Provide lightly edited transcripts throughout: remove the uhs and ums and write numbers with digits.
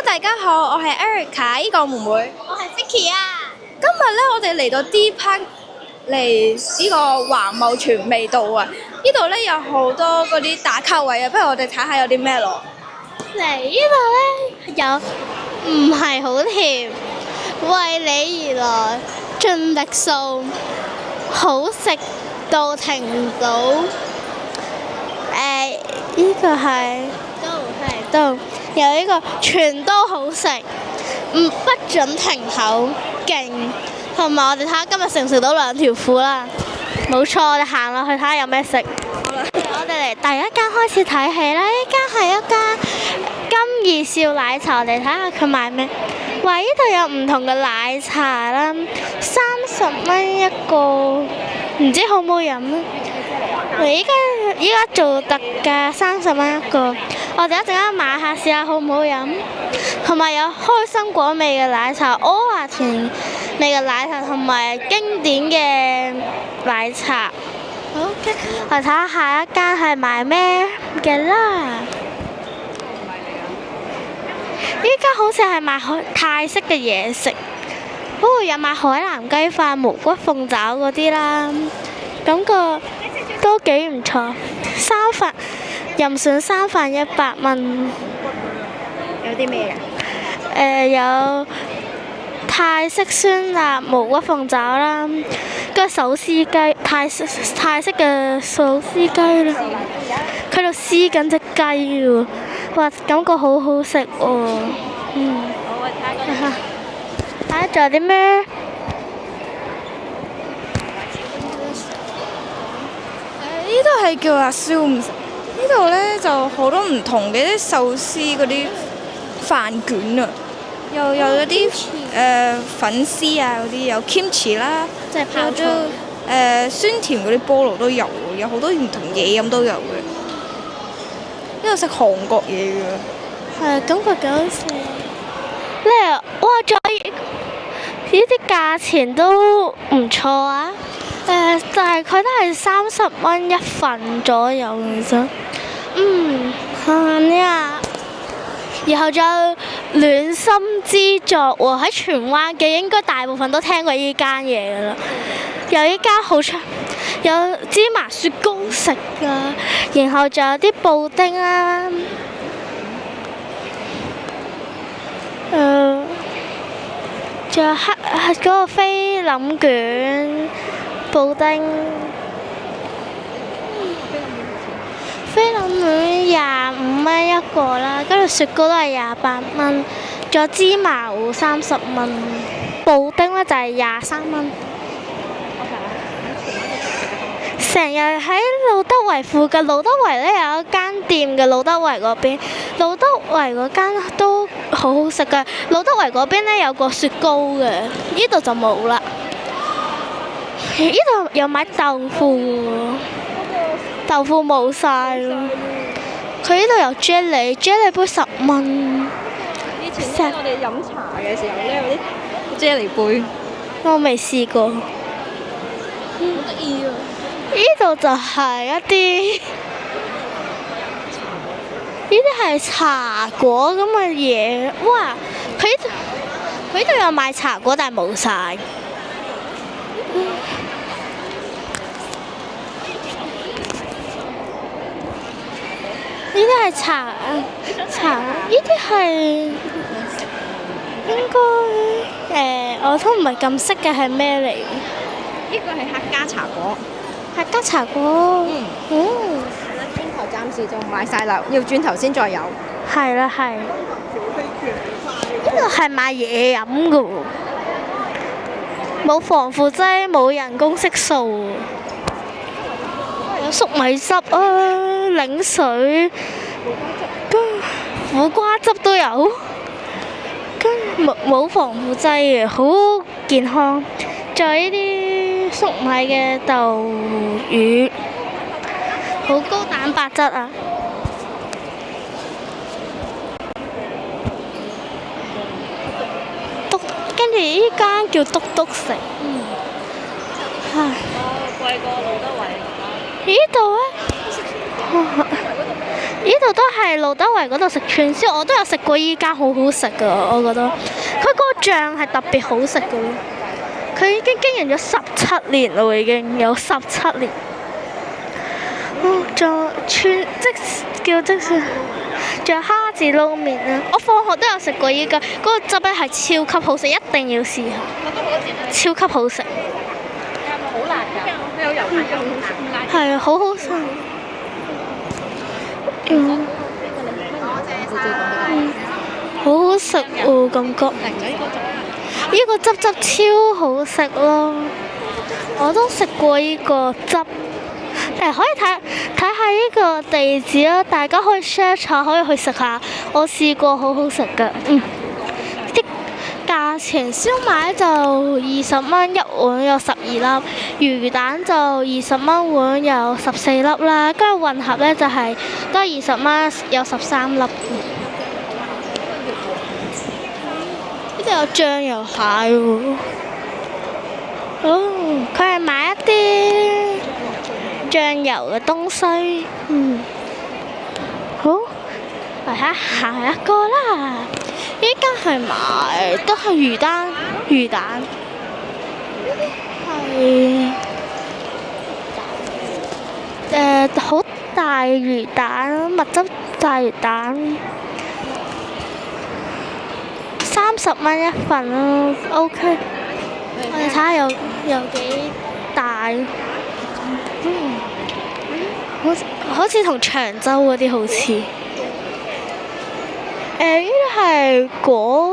大家好，我係 Erica 呢個妹妹。我係 Vicky 啊！今日咧，我哋嚟到 D Park 嚟呢個環茂全味道啊！呢度咧有好多嗰啲打卡位啊，不如我哋睇下有啲咩咯。嚟呢度咧有唔係好甜，為你而來盡力數，好食到停唔到。呢個係都有呢個全都好食，不准停口，勁！同埋我哋睇下今日食唔食到2條褲啦。冇錯，我哋行落去睇下有咩食。我哋嚟第一間開始睇戲啦，呢間係一間金怡笑奶茶，我哋睇下佢賣咩。話呢度有唔同嘅奶茶啦，30蚊一個，唔知好唔好飲啊？依家做特價30蚊一個，我哋一陣間買下試下好唔好飲。同埋有開心果味嘅奶茶、阿華田味嘅奶茶同埋經典嘅奶茶。OK， 我睇下下一間係賣咩嘅啦。依家好似係賣泰式嘅嘢食，有賣海南雞飯、無骨鳳爪嗰啲啦，感覺都幾唔錯。任選3份100蚊。有啲咩有泰式酸辣無骨鳳爪啦，跟住手撕雞，泰式嘅手撕雞啦，佢度撕緊隻雞喎，哇，感覺好好食喎。我睇下睇下仲有啲咩？呢度係叫阿燒唔食。呢度咧就好多唔同嘅啲壽司嗰啲飯卷啊，又有嗰啲粉絲啊嗰啲，有 kimchi 啦，即係泡菜。酸甜嗰啲菠蘿都有喎，有好多唔同嘢飲都有嘅。呢度食韓國嘢嘅。係，感覺幾好食。咧，哇！仲有呢啲價錢都唔錯啊！大概都係30蚊一份左右其實。然後仲有暖心之作喎，喺荃灣嘅應該大部分都聽過呢間嘢㗎啦。有呢間好出，有芝麻雪糕食㗎，然後仲有啲布丁啦。仲有嗰個菲林卷、布丁。菲林卷25蚊一個啦，跟住雪糕都係28蚊，仲有芝麻糊30蚊，布丁咧就係23蚊。成日喺路德圍附近，路德圍咧有一間店嘅，路德圍嗰邊，路德圍嗰間都好好食嘅。路德圍嗰邊咧有個雪糕嘅，呢度就冇啦。呢度有買豆腐喎。豆腐冇晒咯，佢呢度有 jelly 杯10蚊。以前我哋飲茶嘅時候咧，有啲 jelly 杯，我未試過。好得意啊！呢度就係一啲，呢啲係茶果咁嘅嘢。哇！佢呢度有賣茶果，但係冇晒。呢啲係茶，呢啲係應該我都唔係咁識嘅係咩嚟？呢個係客家茶果。客家茶果。天台暫時仲賣晒啦，要轉頭先再有。係啦，係。呢度係賣嘢飲嘅喎，冇防腐劑，冇人工色素。有粟米汁啊，檸水，苦瓜汁都有，跟冇防腐劑嘅，好健康。仲有呢啲粟米嘅豆乳，好高蛋白質啊！跟住呢間叫篤篤食，貴過路德圍。呢度咧，呢度都係路德圍嗰度食串燒，我都有食過依間，好好食噶，我覺得。佢嗰個醬係特別好食嘅咯。佢已經經營咗17年啦，已經有17年。仲即算，仲有蝦子撈麵啊！我放學都有食過依家，嗰個汁咧係超級好食，一定要試下。超級好食。係咪好辣㗎？有油辣嘅好好食。係啊，好好食。好好食喎，感覺。呢個汁超好食咯！我都食過呢個汁。可以睇下呢個地址啦，大家可以 search 下，可以去食下。我試過，好好食㗎。啲價錢燒賣就20蚊一碗，有12粒；魚蛋就20蚊碗，有14粒啦。跟住混合呢就係都係20蚊，有13粒。呢度有醬油蟹喎。佢係買一啲醬油嘅東西，好，嚟下一個啦。呢間係買都係魚蛋，係好大魚蛋，蜜汁大魚蛋，30蚊一份咯 ，OK。我哋睇下有幾大。好似同長洲嗰啲好似，呢啲係果，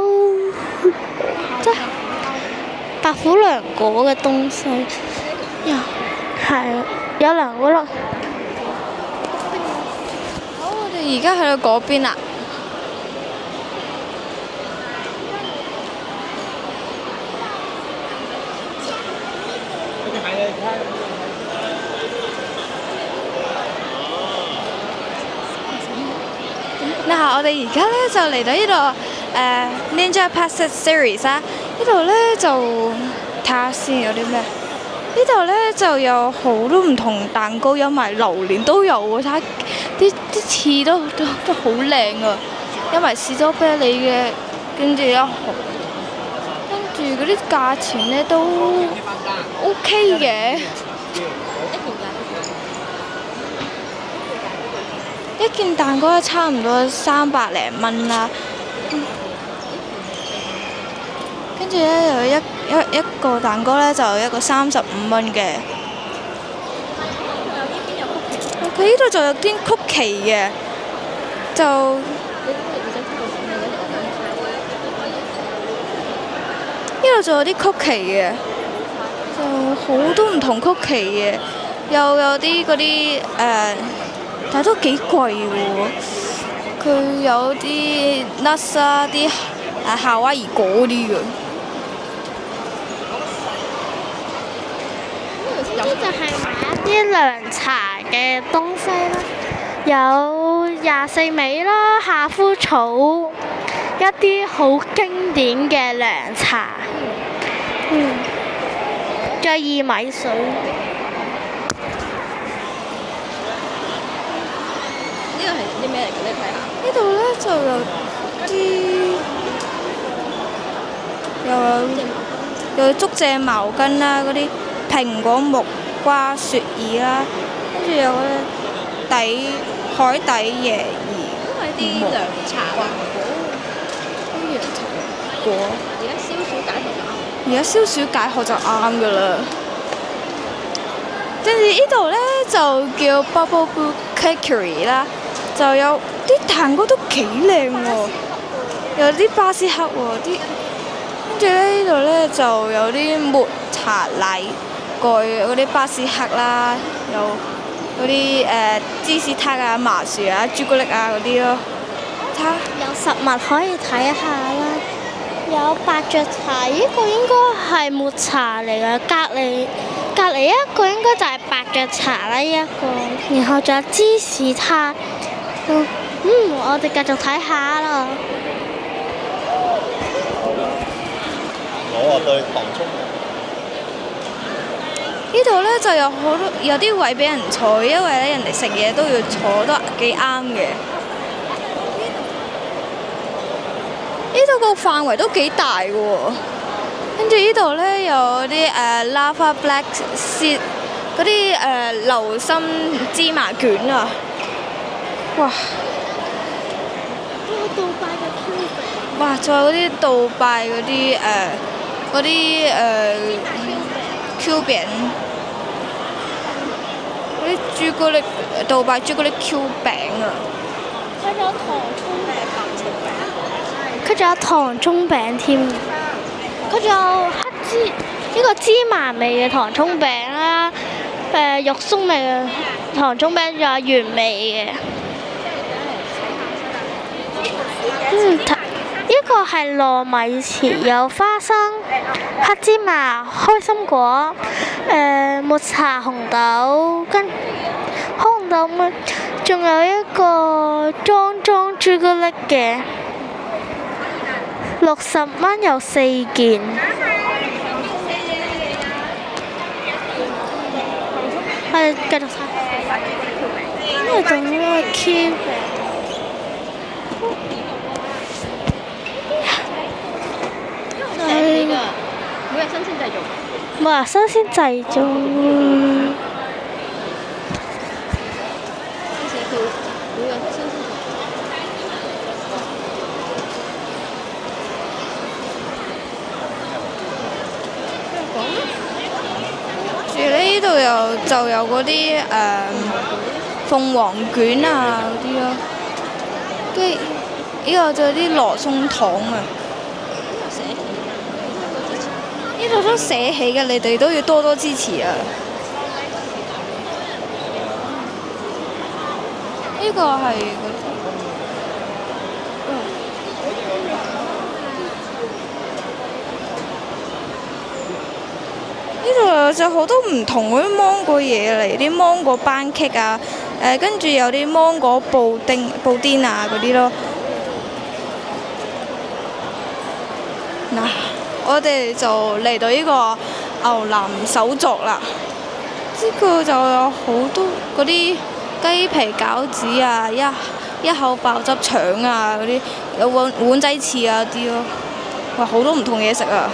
即係白虎涼果嘅東西，係有涼果咯。好，我哋而家去到嗰邊啦。嗱，我哋而家咧就嚟到呢度Ninja Pasta Series 啦。呢度咧就睇下先有啲咩。呢度咧就有好多唔同蛋糕，有埋榴蓮都有喎。睇下啲刺都好靚啊！有埋士多啤梨嘅，跟住嗰啲價錢咧都 OK 嘅。一件蛋糕咧差唔多300零蚊啦，跟住咧有一個蛋糕咧就一個35蚊嘅。佢呢度就有啲曲奇嘅，就呢度仲有啲曲奇嘅，就好多唔同曲奇嘅，又有啲嗰啲但係都幾貴喎，佢有啲 nuts 啊，啲夏威夷果啲嘅。呢就係買一啲涼茶嘅東西啦，有24味啦、夏枯草，一啲好經典嘅涼茶，仲有薏米水。呢度係啲咩嚟嘅？你睇下。呢度咧就有啲有竹蔗茅根啦，嗰啲蘋果木瓜雪耳啦，跟住有海底椰兒，都係啲涼茶果，啲涼茶果。而家消暑解渴就啱㗎啦。跟住呢度咧就叫 Bubble Boot Cakery 啦。就有啲蛋糕都幾靚喎，有啲巴斯克喎，跟住呢度咧就有啲抹茶奶蓋嗰啲巴斯克啦，有嗰啲芝士撻啊、麻薯啊、朱古力啊嗰啲咯。睇下有實物可以睇下啦，有伯爵茶，呢個應該係抹茶嚟嘅，隔離一個應該就係伯爵茶啦，呢一個，然後仲有芝士撻。我哋繼續睇下啦。我對糖葱。呢度咧就有啲位俾人坐，因為咧人哋食嘢都要坐，都幾啱嘅。呢度個範圍都幾大嘅喎。跟住呢度呢，有啲lava black seed 嗰啲流心芝麻卷啊！哇！杜拜嘅 Q 餅。哇！仲有嗰啲杜拜嗰啲Q 餅，嗰啲朱古力杜拜朱古力 Q 餅啊！佢仲有糖葱餅，佢仲有糖葱餅添，佢仲有呢個芝麻味嘅糖葱餅啦，肉鬆味嘅糖葱餅，仲有原味嘅。呢個係糯米糍，有花生、黑芝麻、開心果、抹茶紅豆跟紅豆咩，仲有一個裝朱古力嘅，60蚊有4件。我哋繼續睇，因為仲有個 Q。係㗎，每日新鮮製造。哇！新鮮製造。每日新鮮。住呢度就有嗰啲鳳凰卷啊嗰啲咯，跟住呢個就有啲羅宋糖啊。呢度都寫起嘅，你哋都要多多支持啊！呢個係呢度就好多唔同嗰啲芒果嘢嚟，啲芒果班戟啊，跟住有啲芒果布甸啊嗰啲咯。嗱，我哋就嚟到呢個牛腩手作啦，呢個就有好多嗰啲雞皮餃子啊，一口爆汁腸啊嗰啲，有碗仔翅啊啲咯，哇好多唔同嘢食啊！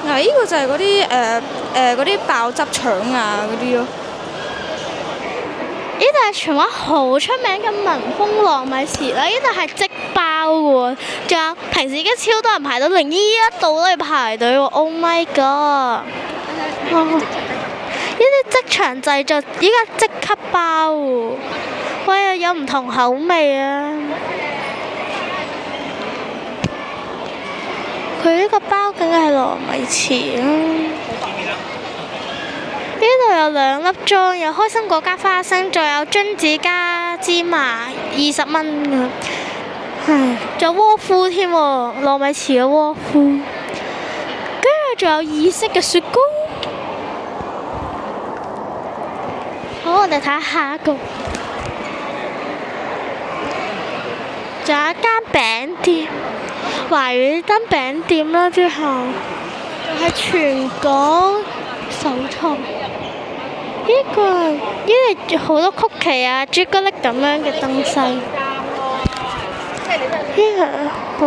嗱，呢個就係嗰啲爆汁腸啊嗰啲咯。呢度係荃灣好出名嘅民豐糯米糍啦，呢度係即包嘅喎，仲有平時已經超多人排隊，連呢一度都要排隊喎 ！Oh my god！呢啲即場製作，依家即刻包喎，喂，有唔同口味啊！佢呢個包梗係糯米糍啦。呢度有2粒裝，有開心果加花生，仲有榛子加芝麻，20蚊㗎。仲有窩夫添喎，糯米糍嘅窩夫。跟住仲有意式嘅雪糕。好，我哋睇下一個。仲有一間餅店，華語燈餅店啦，之後仲係全港首創。呢度好多曲奇啊、朱古力咁樣嘅東西。呢個好。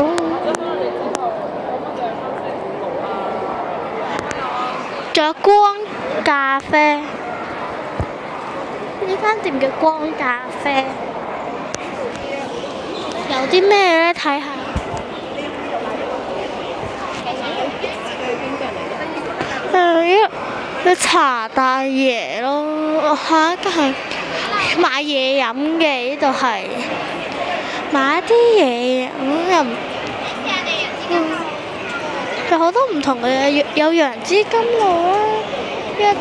仲有光咖啡，呢間店叫光咖啡。有啲咩呢？睇下。一茶大爺咯，下一間係買嘢飲嘅，呢度係買啲嘢飲又有好多唔同嘅嘢，有楊枝甘露啦，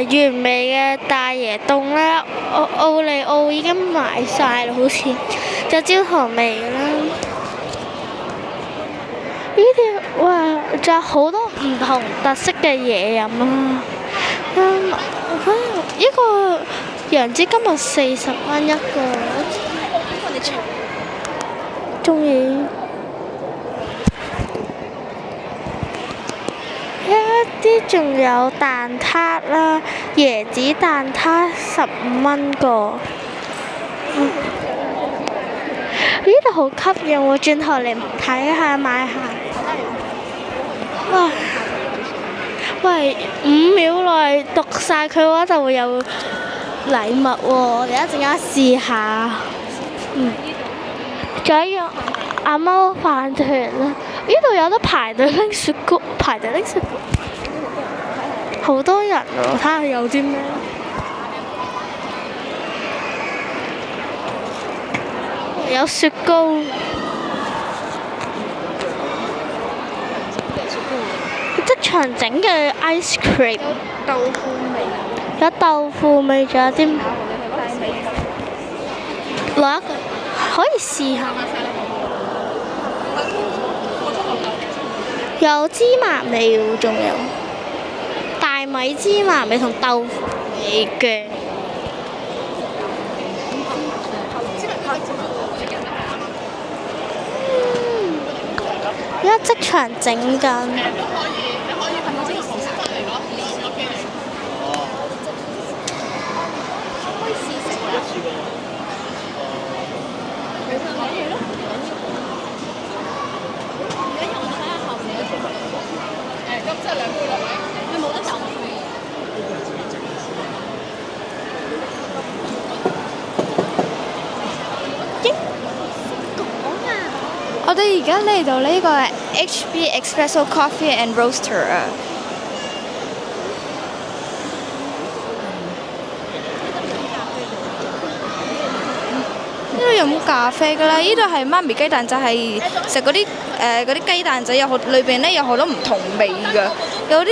原味嘅大椰凍啦，奧利奧已經買晒啦，好似有焦糖味嘅啦。呢啲哇，仲有好多唔同特色嘅嘢飲啊！呢個楊枝甘露40蚊一個，中意。仲有蛋撻啦，椰子蛋撻15蚊個。呢度好吸引喎，轉頭嚟睇下買下。哇！喂，5秒內讀晒佢嘅話就會有禮物喎，我哋一陣間試下。仲有阿貓飯團啦，呢度有得排隊拎雪糕，排隊拎雪糕，好多人喎，睇下有啲咩。有雪糕，即場整嘅 ice cream，豆腐味，有豆腐味，仲有啲攞一個可以試下，有芝麻味喎，仲有大米芝麻味同豆腐味嘅。而家即場整緊，我哋而家嚟到呢個 HB Espresso Coffee and Roaster 啊！呢度飲咖啡㗎啦，呢度係媽咪雞蛋仔，係食嗰啲雞蛋仔，裏邊咧有好多唔同味㗎，有啲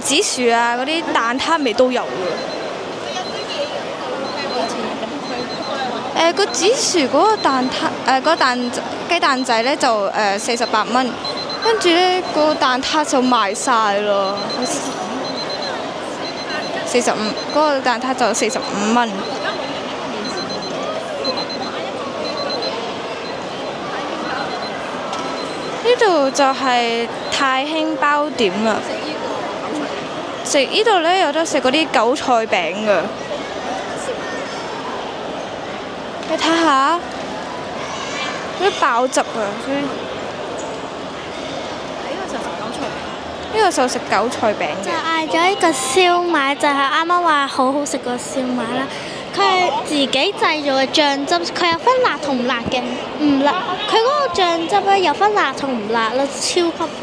紫薯啊，嗰啲蛋撻味都有㗎。個紫薯嗰個蛋撻，嗰雞蛋仔咧就48蚊，跟住咧個蛋撻就賣晒咯，45，嗰個蛋撻就45蚊。呢度就係太興包點啦，食呢度咧有得食嗰啲韭菜餅㗎。你睇下，嗰啲爆汁啊！呢個就食韭菜餅就嘅。嗌咗一個燒賣，就係啱啱話好好食個燒賣啦。佢係自己製造嘅醬汁，佢有分辣同唔辣嘅，唔辣。佢嗰個醬汁咧有分辣同唔辣啦，超級好食。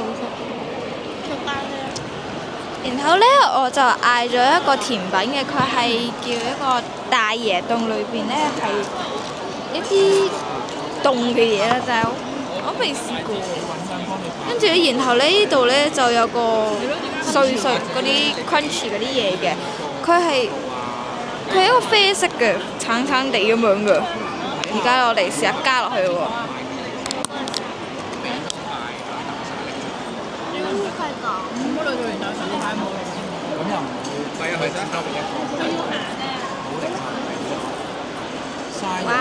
然後呢，我就嗌咗一個甜品嘅，佢係叫一個大椰凍，裏邊呢係一啲凍嘅嘢啦，就係我未試過。跟住然後呢度呢就有個碎嗰啲 crunchy 嗰啲嘢嘅，佢係一個啡色嘅，橙橙地咁樣嘅。而家我哋試下加落去喎。哇！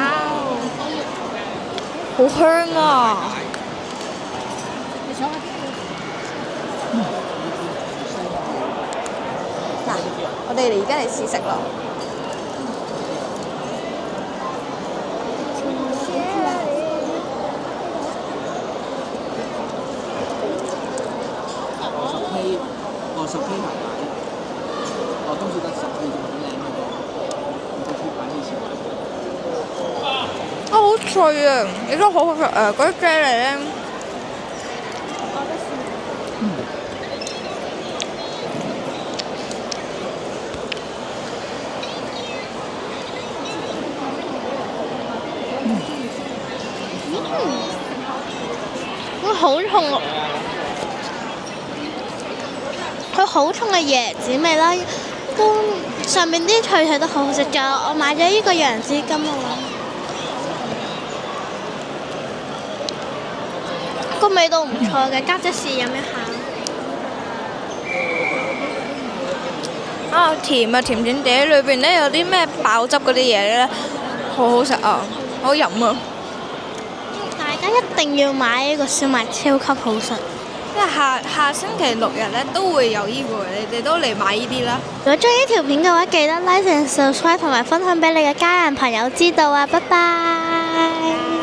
好香啊！嗱，我哋而家嚟試食咯。10K 埋底，今次得10K仲好靚嘅個鐵板以前。好脆啊！亦都好好食嗰啲啫喱咧。好重啊！佢好重嘅椰子味啦，都上面啲脆脆都好好食。仲有我買咗呢個楊枝甘露啊，個味道唔錯嘅，家姐試飲一下。啊，甜啊，甜甜地，裏邊咧有啲咩爆汁嗰啲嘢咧，好好食啊，好飲啊！大家一定要買呢個燒賣，超級好食。即係下星期六日咧都會有呢個，你哋都嚟買呢啲啦。如果中意呢條片嘅話，記得 like and subscribe 同埋分享俾你嘅家人朋友知道啊！拜拜。